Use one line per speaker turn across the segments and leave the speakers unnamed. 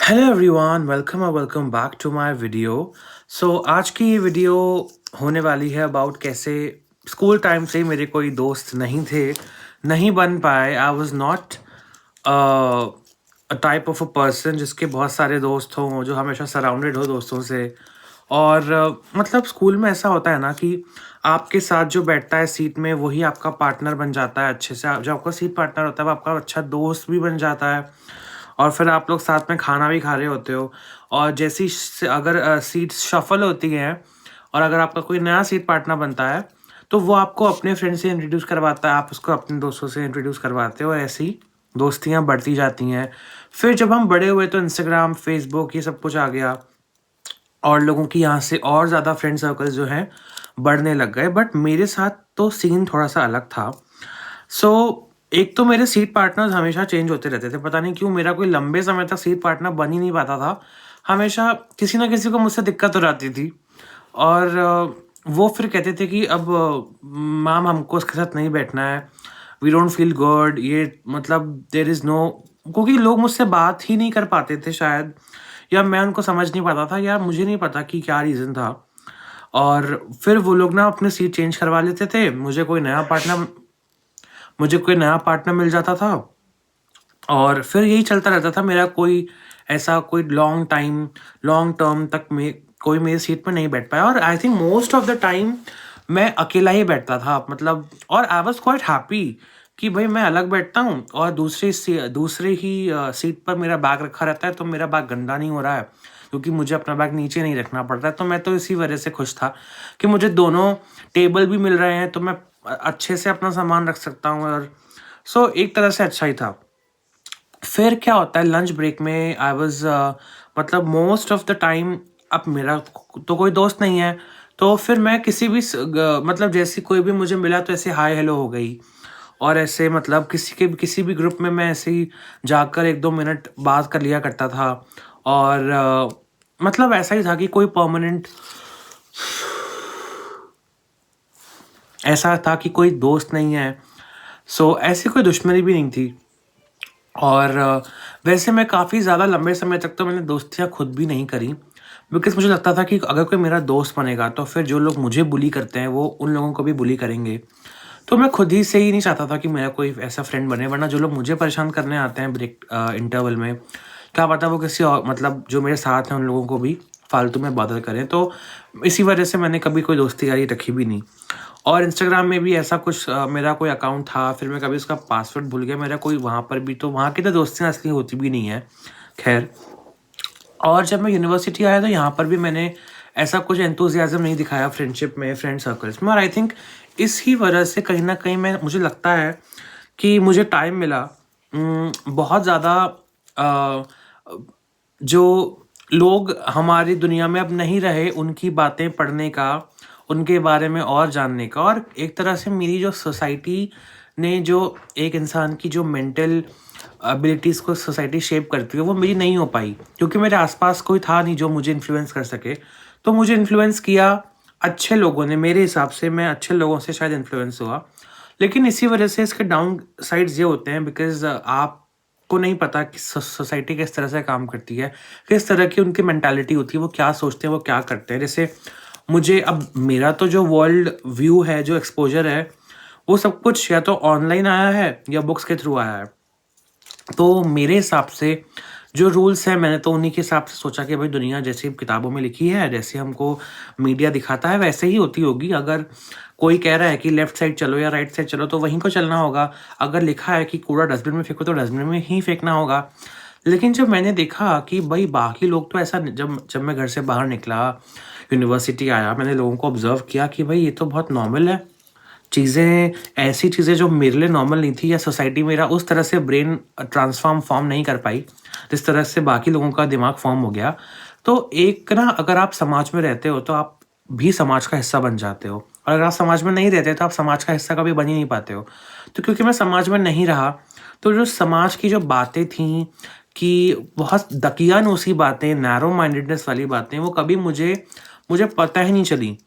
Hello everyone, welcome back to my video. आज की ये वीडियो होने वाली है अबाउट कैसे स्कूल टाइम से मेरे कोई दोस्त नहीं थे, नहीं बन पाए। I was not a type of a person जिसके बहुत सारे दोस्त हों, जो हमेशा सराउंडेड हो दोस्तों से। और मतलब स्कूल में ऐसा होता है ना कि आपके साथ जो बैठता है सीट में वही आपका पार्टनर बन जाता है अच्छे से। जो आपका सीट पार्टनर होता है वो आपका अच्छा दोस्त भी बन जाता है, और फिर आप लोग साथ में खाना भी खा रहे होते हो। और जैसी अगर सीट्स शफल होती हैं और अगर आपका कोई नया सीट पार्टनर बनता है तो वो आपको अपने फ्रेंड से इंट्रोड्यूस करवाता है, आप उसको अपने दोस्तों से इंट्रोड्यूस करवाते हो, ऐसी ही दोस्तियाँ बढ़ती जाती हैं। फिर जब हम बड़े हुए तो इंस्टाग्राम, फेसबुक ये सब कुछ आ गया और लोगों की यहाँ से और ज़्यादा फ्रेंड सर्कल जो हैं बढ़ने लग गए। बट मेरे साथ तो सीन थोड़ा सा अलग था। एक तो मेरे सीट पार्टनर्स हमेशा चेंज होते रहते थे। पता नहीं क्यों मेरा कोई लंबे समय तक सीट पार्टनर बन ही नहीं पाता था। हमेशा किसी ना किसी को मुझसे दिक्कत हो जाती थी। और वो फिर कहते थे कि अब मैम हमको उसके साथ नहीं बैठना है, वी डोंट फील गुड। ये मतलब देयर इज़ नो, क्योंकि लोग मुझसे बात ही नहीं कर पाते थे शायद, या मैं उनको समझ नहीं पाता था, या मुझे नहीं पता कि क्या रीज़न था। और फिर वो लोग ना अपनी सीट चेंज करवा लेते थे। मुझे कोई नया पार्टनर मिल जाता था और फिर यही चलता रहता था मेरा। कोई ऐसा कोई लॉन्ग टर्म तक में कोई मेरी सीट पे नहीं बैठ पाया। और I think most of the time मैं अकेला ही बैठता था, मतलब। और आई वॉज क्वाइट हैप्पी कि भाई मैं अलग बैठता हूँ और दूसरे ही सीट पर मेरा बैग रखा रहता है, तो मेरा बैग गंदा नहीं हो रहा है, क्योंकि मुझे अपना बैग नीचे नहीं रखना पड़ता है। तो मैं तो इसी वजह से खुश था कि मुझे दोनों टेबल भी मिल रहे हैं, तो मैं अच्छे से अपना सामान रख सकता हूँ। और एक तरह से अच्छा ही था। फिर क्या होता है लंच ब्रेक में, आई वाज मतलब मोस्ट ऑफ द टाइम अब मेरा तो कोई दोस्त नहीं है, तो फिर मैं किसी भी मतलब जैसे कोई भी मुझे मिला तो ऐसे हाय हेलो हो गई। और ऐसे मतलब किसी भी ग्रुप में मैं ऐसे ही जाकर 1-2 मिनट बात कर लिया करता था। और मतलब ऐसा ही था कि कोई परमानेंट, ऐसा था कि कोई दोस्त नहीं है। ऐसी कोई दुश्मनी भी नहीं थी। और वैसे मैं काफ़ी ज़्यादा लंबे समय तक तो मैंने दोस्तियाँ खुद भी नहीं करी, बिकॉज़ मुझे लगता था कि अगर कोई मेरा दोस्त बनेगा तो फिर जो लोग मुझे बुली करते हैं वो उन लोगों को भी बुली करेंगे। तो मैं खुद ही से ही नहीं चाहता था कि मेरा कोई ऐसा फ्रेंड बने, वरना जो लोग मुझे परेशान करने आते हैं इंटरवल में, क्या पता वो किसी और, मतलब जो मेरे साथ हैं उन लोगों को भी फालतू में बॉदर करें। तो इसी वजह से मैंने कभी कोई दोस्ती यारी रखी भी नहीं। और इंस्टाग्राम में भी ऐसा कुछ मेरा कोई अकाउंट था, फिर मैं कभी उसका पासवर्ड भूल गया मेरा कोई वहाँ पर भी, तो वहाँ की तो दोस्तियाँ असली होती भी नहीं है। खैर, और जब मैं यूनिवर्सिटी आया तो यहाँ पर भी मैंने ऐसा कुछ एंथुसियाज्म नहीं दिखाया फ्रेंडशिप में, फ्रेंड सर्कल्स में। और आई थिंक इसी वजह से कहीं ना कहीं मुझे लगता है कि मुझे टाइम मिला बहुत ज़्यादा। जो लोग हमारी दुनिया में अब नहीं रहे उनकी बातें पढ़ने का, उनके बारे में और जानने का। और एक तरह से मेरी जो सोसाइटी ने, जो एक इंसान की जो मेंटल एबिलिटीज़ को सोसाइटी शेप करती है, वो मेरी नहीं हो पाई, क्योंकि मेरे आसपास कोई था नहीं जो मुझे इन्फ्लुएंस कर सके। तो मुझे इन्फ्लुएंस किया अच्छे लोगों ने, मेरे हिसाब से मैं अच्छे लोगों से शायद इन्फ्लुएंस हुआ। लेकिन इसी वजह से इसके डाउन साइड्स ये होते हैं, बिकॉज आपको नहीं पता कि सोसाइटी किस तरह से काम करती है, किस तरह की उनकी मेंटालिटी होती है, वो क्या सोचते हैं, वो क्या करते हैं। जैसे मुझे अब मेरा तो जो वर्ल्ड व्यू है, जो एक्सपोजर है, वो सब कुछ या तो ऑनलाइन आया है या बुक्स के थ्रू आया है। तो मेरे हिसाब से जो रूल्स हैं, मैंने तो उन्हीं के हिसाब से सोचा कि भाई दुनिया जैसी किताबों में लिखी है, जैसे हमको मीडिया दिखाता है, वैसे ही होती होगी। अगर कोई कह रहा है कि लेफ्ट साइड चलो या राइट साइड चलो तो वहीं को चलना होगा। अगर लिखा है कि कूड़ा डस्टबिन में फेंको तो डस्टबिन में ही फेंकना होगा। लेकिन जब मैंने देखा कि भाई बाकी लोग तो ऐसा, जब जब मैं घर से बाहर निकला, यूनिवर्सिटी आया, मैंने लोगों को ऑब्जर्व किया कि भाई ये तो बहुत नॉर्मल है चीज़ें। ऐसी चीज़ें जो मेरे लिए नॉर्मल नहीं थी, या सोसाइटी मेरा उस तरह से ब्रेन फॉर्म नहीं कर पाई जिस तरह से बाकी लोगों का दिमाग फॉर्म हो गया। तो एक ना, अगर आप समाज में रहते हो तो आप भी समाज का हिस्सा बन जाते हो, और अगर आप समाज में नहीं रहते तो आप समाज का हिस्सा कभी बन ही नहीं पाते हो। तो क्योंकि मैं समाज में नहीं रहा, तो जो समाज की जो बातें थीं कि बहुत दकियानूसी बातें, नैरो माइंडेडनेस वाली बातें, वो कभी मुझे मुझे पता ही नहीं चली।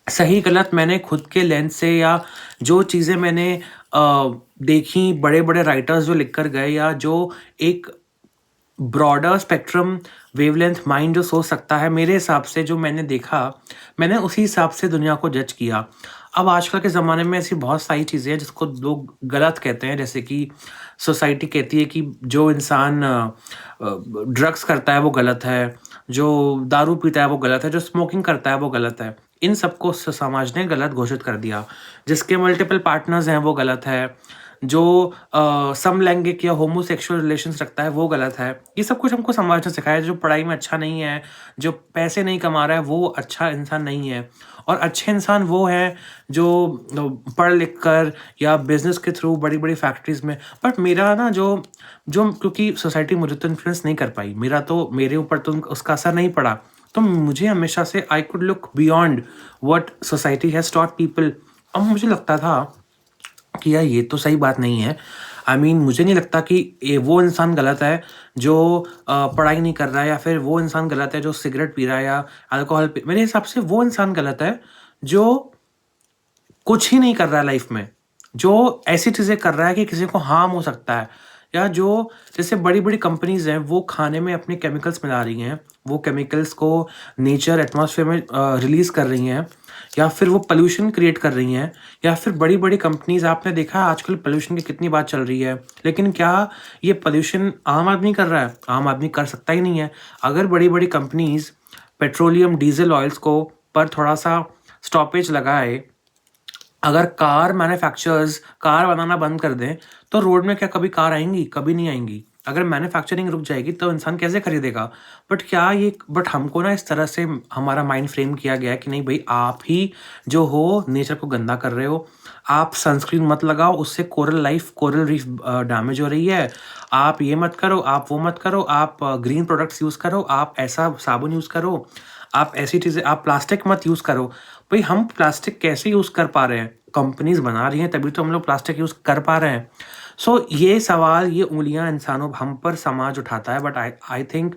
सही गलत मैंने खुद के लेंस से, या जो चीज़ें मैंने देखी, बड़े बड़े राइटर्स जो लिख कर गए, या जो एक ब्रॉडर स्पेक्ट्रम वेवलेंथ माइंड जो सोच सकता है, मेरे हिसाब से जो मैंने देखा, मैंने उसी हिसाब से दुनिया को जज किया। अब आजकल के ज़माने में ऐसी बहुत सारी चीज़ें हैं जिसको लोग गलत कहते हैं, जैसे कि सोसाइटी कहती है कि जो इंसान ड्रग्स करता है वो गलत है, जो दारू पीता है वो गलत है, जो स्मोकिंग करता है वो गलत है। इन सबको समाज ने गलत घोषित कर दिया। जिसके मल्टीपल पार्टनर्स हैं वो गलत है, जो समलैंगिक या होमोसेक्सुअल रिलेशंस रखता है वो गलत है। ये सब कुछ हमको समाज ने सिखाया है। जो पढ़ाई में अच्छा नहीं है, जो पैसे नहीं कमा रहा है, वो अच्छा इंसान नहीं है। और अच्छे इंसान वो हैं जो पढ़ लिख कर या बिजनेस के थ्रू बड़ी बड़ी फैक्ट्रीज में। बट मेरा ना जो जो क्योंकि सोसाइटी मुझे तो इन्फ्लुएंस नहीं कर पाई, मेरे ऊपर तो उसका असर नहीं पड़ा, तो मुझे हमेशा से I could look beyond what society has taught people. अब मुझे लगता था कि यार ये तो सही बात नहीं है। मुझे नहीं लगता कि वो इंसान गलत है जो पढ़ाई नहीं कर रहा है, या फिर वो इंसान गलत है जो सिगरेट पी रहा है या अल्कोहल पी। मेरे हिसाब से वो इंसान गलत है जो कुछ ही नहीं कर रहा है लाइफ में, जो ऐसी चीज़ें कर रहा है कि किसी को हार्म हो सकता है, या जो जैसे बड़ी बड़ी कंपनीज हैं वो खाने में अपने केमिकल्स मिला रही हैं, वो केमिकल्स को नेचर एटमॉस्फेयर में रिलीज कर रही हैं, या फिर वो पोल्यूशन क्रिएट कर रही हैं, या फिर बड़ी बड़ी कंपनीज, आपने देखा है आजकल पोल्यूशन की कितनी बात चल रही है, लेकिन क्या ये पोल्यूशन आम आदमी कर रहा है? आम आदमी कर सकता ही नहीं है। अगर बड़ी बड़ी कंपनीज पेट्रोलियम डीजल ऑयल्स को पर थोड़ा सा स्टॉपेज लगाए, अगर कार मैन्युफैक्चरर्स कार बनाना बंद कर दें, तो रोड में क्या कभी कार आएंगी? कभी नहीं आएंगी। अगर मैन्युफैक्चरिंग रुक जाएगी तो इंसान कैसे खरीदेगा? बट हमको ना इस तरह से हमारा माइंड फ्रेम किया गया है कि नहीं भाई, आप ही जो हो नेचर को गंदा कर रहे हो। आप सनस्क्रीन मत लगाओ, उससे कोरल रीफ डैमेज हो रही है। आप ये मत करो, आप वो मत करो, आप ग्रीन प्रोडक्ट्स यूज़ करो, आप ऐसा साबुन यूज़ करो, आप ऐसी चीज़ें, आप प्लास्टिक मत यूज़ करो। भाई हम प्लास्टिक कैसे यूज़ कर पा रहे हैं? कंपनीज बना रही हैं तभी तो हम लोग प्लास्टिक यूज़ कर पा रहे हैं। सो ये सवाल, ये उंगलियां इंसानों हम पर समाज उठाता है। बट आई थिंक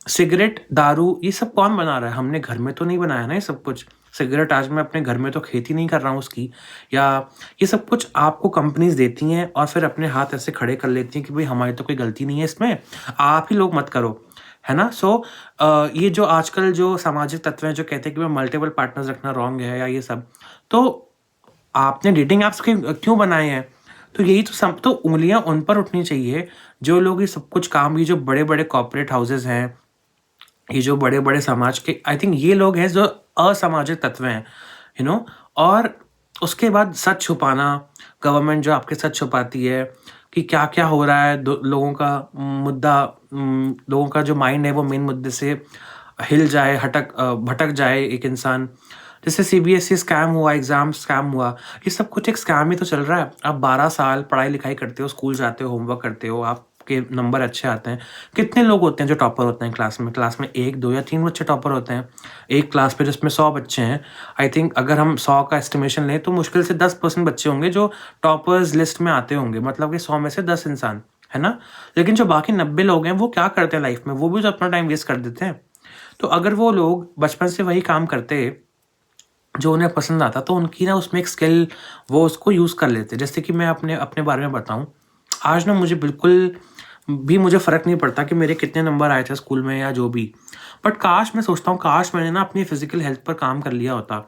सिगरेट, दारू, ये सब कौन बना रहा है? हमने घर में तो नहीं बनाया ना ये सब कुछ। सिगरेट आज मैं अपने घर में तो खेती नहीं कर रहा हूँ उसकी, या ये सब कुछ आपको कंपनीज देती हैं और फिर अपने हाथ ऐसे खड़े कर लेती हैं कि भाई हमारी तो कोई गलती नहीं है इसमें, आप ही लोग मत करो, है ना? ये जो आजकल जो सामाजिक तत्व हैं जो कहते हैं कि मल्टीपल पार्टनर्स रखना रॉन्ग है या ये सब, तो आपने डेटिंग ऐप्स क्यों बनाए हैं? तो यही तो सब तो उंगलियां उन पर उठनी चाहिए जो लोग ये सब कुछ काम, ये जो बड़े बड़े कॉर्पोरेट हाउसेज हैं, ये जो बड़े बड़े समाज के, आई थिंक ये लोग हैं जो असामाजिक तत्व हैं, और उसके बाद सच छुपाना, गवर्नमेंट जो आपके सच छुपाती है कि क्या क्या हो रहा है, लोगों का मुद्दा, लोगों का जो माइंड है वो मेन मुद्दे से हिल जाए, भटक जाए एक इंसान। जैसे सीबीएसई स्कैम हुआ, एग्जाम स्कैम हुआ, ये सब कुछ एक स्कैम ही तो चल रहा है। आप 12 साल पढ़ाई लिखाई करते हो, स्कूल जाते हो, होमवर्क करते हो, आपके नंबर अच्छे आते हैं। कितने लोग होते हैं जो टॉपर होते हैं क्लास में 1 2 या 3 बच्चे टॉपर होते हैं एक क्लास पे जिसमें 100 बच्चे हैं। आई थिंक अगर हम 100 का एस्टिमेशन लें तो मुश्किल से 10% बच्चे होंगे जो टॉपर्स लिस्ट में आते होंगे, मतलब कि 100 में से 10 इंसान, है ना? लेकिन जो बाकी 90 लोग हैं वो क्या करते हैं लाइफ में? वो भी तो अपना टाइम वेस्ट कर देते हैं। तो अगर वो लोग बचपन से वही काम करते जो उन्हें पसंद आता, तो उनकी ना उसमें एक स्किल, वो उसको यूज़ कर लेते। जैसे कि मैं अपने अपने बारे में बताऊं, आज ना मुझे बिल्कुल भी मुझे फ़र्क नहीं पड़ता कि मेरे कितने नंबर आए थे स्कूल में या जो भी। बट काश, मैं सोचता हूँ काश मैंने ना अपनी फिजिकल हेल्थ पर काम कर लिया होता,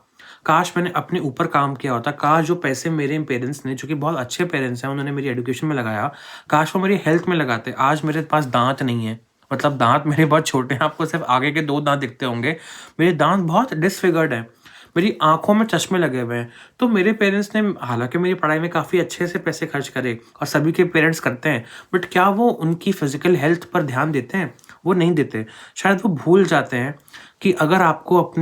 काश मैंने अपने ऊपर काम किया होता, काश जो पैसे मेरे पेरेंट्स ने, जो कि बहुत अच्छे पेरेंट्स हैं, उन्होंने मेरी एजुकेशन में लगाया, काश वो मेरी हेल्थ में लगाते। आज मेरे पास दांत नहीं है, मतलब दांत मेरे बहुत छोटे हैं, आपको सिर्फ आगे के 2 दांत दिखते होंगे, मेरे दांत बहुत डिसफिगर्ड हैं, मेरी आंखों में चश्मे लगे हुए हैं। तो मेरे पेरेंट्स ने हालांकि मेरी पढ़ाई में काफ़ी अच्छे से पैसे खर्च करे, और सभी के पेरेंट्स करते हैं, बट क्या वो उनकी फिजिकल हेल्थ पर ध्यान देते हैं? वो नहीं देते। शायद वो भूल जाते हैं कि अगर आपको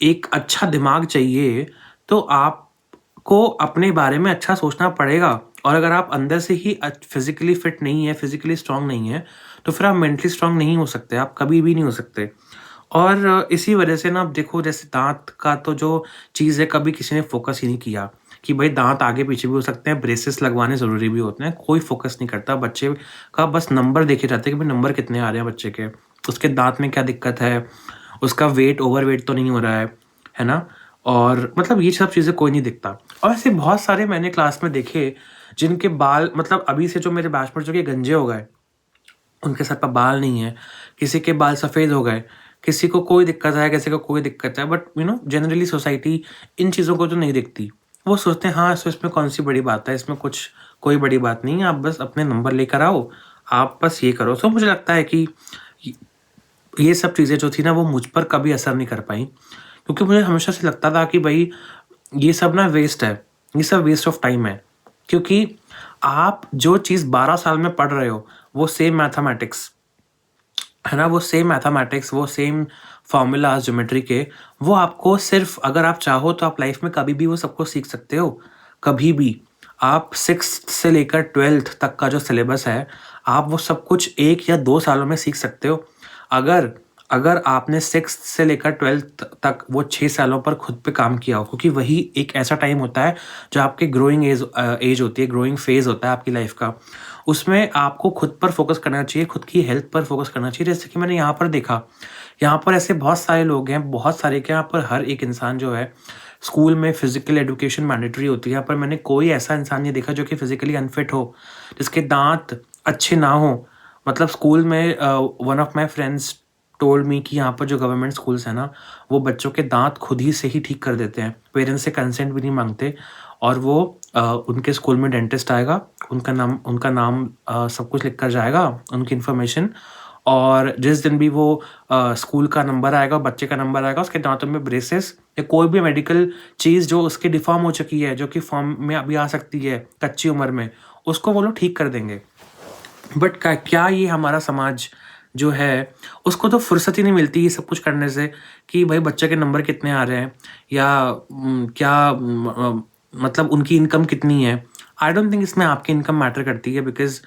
एक अच्छा दिमाग चाहिए तो आपको अपने बारे में अच्छा सोचना पड़ेगा। और अगर आप अंदर से ही फिजिकली फिट नहीं है, फिजिकली स्ट्रांग नहीं है, तो फिर आप मेंटली स्ट्रांग नहीं हो सकते, आप कभी भी नहीं हो सकते। और इसी वजह से ना, आप देखो जैसे दांत का तो जो चीज़ है, कभी किसी ने फोकस ही नहीं किया कि भाई दांत आगे पीछे भी हो सकते हैं, ब्रेसेस लगवाने ज़रूरी भी होते हैं। कोई फोकस नहीं करता, बच्चे का बस नंबर देखे जाते हैं कि भाई नंबर कितने आ रहे हैं बच्चे के, उसके दांत में क्या दिक्कत है, उसका वेट ओवर वेट तो नहीं हो रहा है ना? और मतलब ये सब चीज़ें कोई नहीं दिखता। और ऐसे बहुत सारे मैंने क्लास में देखे जिनके बाल मतलब अभी से जो मेरे बैचमेट जो कि गंजे हो गए, उनके सर पर बाल नहीं है, किसी के बाल सफ़ेद हो गए, किसी को कोई दिक्कत है, किसी को कोई दिक्कत है, बट जनरली सोसाइटी इन चीज़ों को तो नहीं देखती। वो सोचते हैं हाँ, इसमें कौन सी बड़ी बात है, इसमें कुछ कोई बड़ी बात नहीं है, आप बस अपने नंबर लेकर आओ, आप बस ये करो। सो मुझे लगता है कि ये सब चीज़ें जो थी ना, वो मुझ पर कभी असर नहीं कर पाई, क्योंकि मुझे हमेशा से लगता था कि भाई ये सब ना वेस्ट है, ये सब वेस्ट ऑफ टाइम है। क्योंकि आप जो चीज़ 12 साल में पढ़ रहे हो, वो सेम मैथमेटिक्स है ना, वो सेम मैथमेटिक्स, वो सेम फॉर्मूलाज ज्योमेट्री के, वो आपको सिर्फ अगर आप चाहो तो आप लाइफ में कभी भी वो सबको सीख सकते हो, कभी भी। आप 6th से लेकर 12th तक का जो सिलेबस है, आप वो सब कुछ 1 या 2 सालों में सीख सकते हो। अगर अगर आपने 6th से लेकर 12th तक वो 6 सालों पर खुद पे काम किया हो, क्योंकि वही एक ऐसा टाइम होता है जो आपके ग्रोइंग एज होती है, ग्रोइंग फेज होता है आपकी लाइफ का। उसमें आपको खुद पर फोकस करना चाहिए, खुद की हेल्थ पर फोकस करना चाहिए। जैसे कि मैंने यहाँ पर देखा, यहाँ पर ऐसे बहुत सारे लोग हैं, बहुत सारे क्या, यहाँ पर हर एक इंसान जो है, स्कूल में फिजिकल एजुकेशन मैंडेटरी होती है। यहाँ पर मैंने कोई ऐसा इंसान नहीं देखा जो कि फिजिकली अनफिट हो, जिसके दांत अच्छे ना हो। मतलब स्कूल में one of my friends told me कि यहाँ पर जो गवर्नमेंट स्कूल्स हैं ना, वो बच्चों के दांत खुद ही से ही ठीक कर देते हैं, पेरेंट्स से कंसेंट भी नहीं मांगते। और वो उनके स्कूल में डेंटिस्ट आएगा, उनका नाम सब कुछ लिख कर जाएगा, उनकी इन्फॉर्मेशन, और जिस दिन भी वो स्कूल का नंबर आएगा, बच्चे का नंबर आएगा, उसके दांतों में ब्रेसेस या कोई भी मेडिकल चीज़ जो उसकी डिफॉर्म हो चुकी है, जो कि फॉर्म में अभी आ सकती है कच्ची उम्र में, उसको वो लोग ठीक कर देंगे। बट क्या ये हमारा समाज जो है, उसको तो फुर्सत ही नहीं मिलती ये सब कुछ करने से, कि भाई बच्चे के नंबर कितने आ रहे हैं, या मतलब उनकी इनकम कितनी है। आई डोंट थिंक इसमें आपकी इनकम मैटर करती है, बिकॉज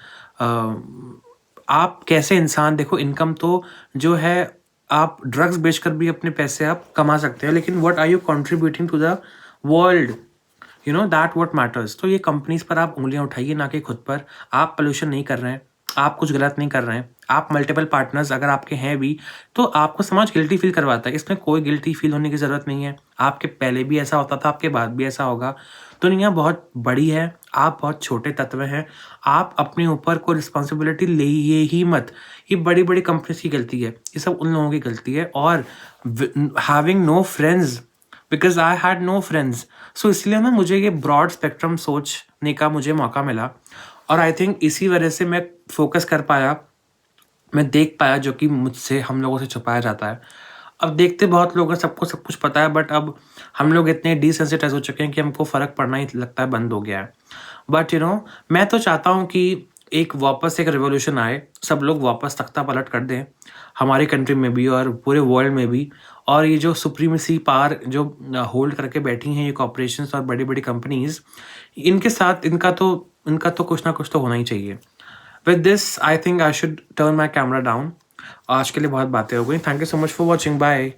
आप कैसे इंसान, देखो इनकम तो जो है, आप ड्रग्स बेचकर भी अपने पैसे आप कमा सकते हैं, लेकिन what are you contributing to the world, that what matters. तो ये कंपनीज पर आप उंगलियां उठाइए, ना कि खुद पर। आप पोल्यूशन नहीं कर रहे हैं, आप कुछ गलत नहीं कर रहे हैं, आप मल्टीपल पार्टनर्स अगर आपके हैं भी, तो आपको समाज गिल्टी फील करवाता है। इसमें कोई गिल्टी फील होने की ज़रूरत नहीं है। आपके पहले भी ऐसा होता था, आपके बाद भी ऐसा होगा। दुनिया बहुत बड़ी है, आप बहुत छोटे तत्व हैं। आप अपने ऊपर कोई रिस्पॉन्सिबिलिटी लिए ही मत। ये बड़ी बड़ी कंपनीज की गलती है, ये सब उन लोगों की गलती है। और having no friends, because I had no friends, so इसलिए ना मुझे ये ब्रॉड स्पेक्ट्रम सोचने का मुझे मौका मिला, और आई थिंक इसी वजह से मैं फोकस कर पाया, मैं देख पाया जो कि मुझसे, हम लोगों से छुपाया जाता है। अब देखते बहुत लोग हैं, सबको सब कुछ पता है, बट अब हम लोग इतने डिसेंसिटाइज हो चुके हैं कि हमको फ़र्क पड़ना ही लगता है बंद हो गया है। बट मैं तो चाहता हूँ कि एक वापस एक रिवॉल्यूशन आए, सब लोग वापस तख्ता पलट कर दें, हमारी कंट्री में भी और पूरे वर्ल्ड में भी। और ये जो सुप्रीमेसी पावर जो होल्ड करके बैठी हैं ये कॉर्पोरेशंस और बड़ी बड़ी कंपनीज, इनके साथ इनका तो कुछ ना कुछ तो होना ही चाहिए। With this I think I should turn my camera down. आज के लिए बहुत बातें हो गई। Thank you so much for watching, bye.